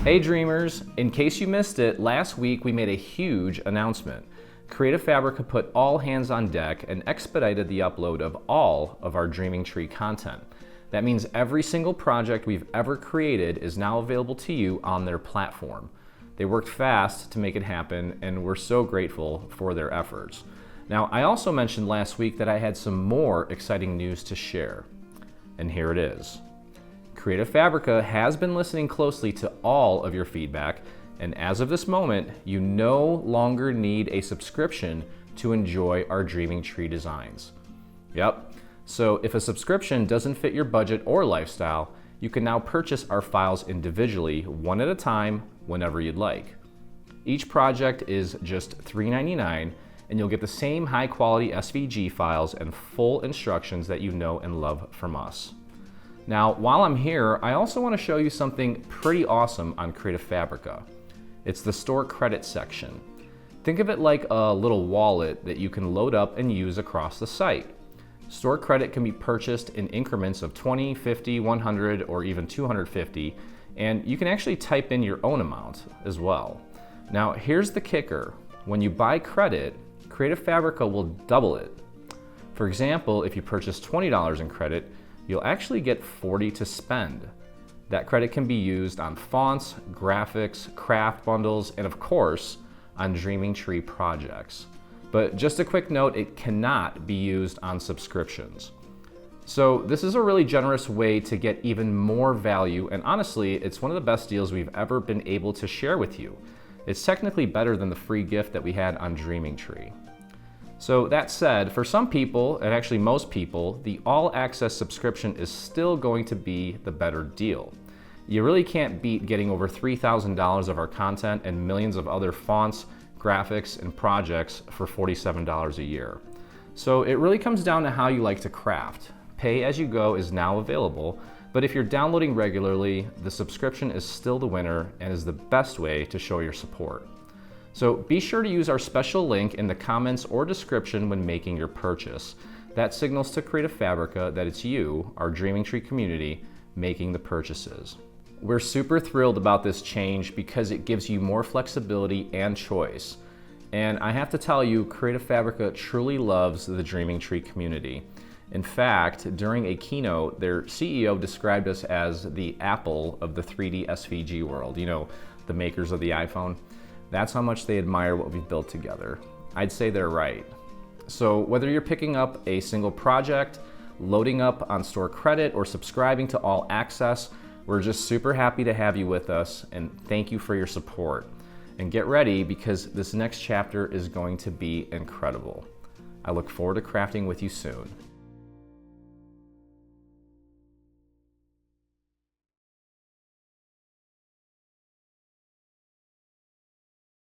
Hey dreamers, in case you missed it, last week we made a huge announcement. Creative Fabrica put all hands on deck and expedited the upload of all of our Dreaming Tree content. That means every single project we've ever created is now available to you on their platform. They worked fast to make it happen, and we're so grateful for their efforts. Now, I also mentioned last week that I had some more exciting news to share, and here it is. Creative Fabrica has been listening closely to all of your feedback, and as of this moment, you no longer need a subscription to enjoy our Dreaming Tree designs. Yep, so if a subscription doesn't fit your budget or lifestyle, you can now purchase our files individually, one at a time, whenever you'd like. Each project is just $3.99, and you'll get the same high-quality SVG files and full instructions that you know and love from us. Now, while I'm here, I also want to show you something pretty awesome on Creative Fabrica. It's the Store Credit section. Think of it like a little wallet that you can load up and use across the site. Store Credit can be purchased in increments of 20, 50, 100, or even 250, and you can actually type in your own amount as well. Now, here's the kicker. When you buy credit, Creative Fabrica will double it. For example, if you purchase $20 in credit, you'll actually get $40 to spend. That credit can be used on fonts, graphics, craft bundles, and of course, on Dreaming Tree projects. But just a quick note, it cannot be used on subscriptions. So this is a really generous way to get even more value, and honestly, it's one of the best deals we've ever been able to share with you. It's technically better than the free gift that we had on Dreaming Tree. So that said, for some people, and actually most people, the all-access subscription is still going to be the better deal. You really can't beat getting over $3,000 of our content and millions of other fonts, graphics, and projects for $47 a year. So it really comes down to how you like to craft. Pay as you go is now available, but if you're downloading regularly, the subscription is still the winner and is the best way to show your support. So be sure to use our special link in the comments or description when making your purchase. That signals to Creative Fabrica that it's you, our Dreaming Tree community, making the purchases. We're super thrilled about this change because it gives you more flexibility and choice. And I have to tell you, Creative Fabrica truly loves the Dreaming Tree community. In fact, during a keynote, their CEO described us as the Apple of the 3D SVG world, you know, the makers of the iPhone. That's how much they admire what we've built together. I'd say they're right. So whether you're picking up a single project, loading up on Store Credit, or subscribing to All Access, we're just super happy to have you with us, and thank you for your support. And get ready, because this next chapter is going to be incredible. I look forward to crafting with you soon.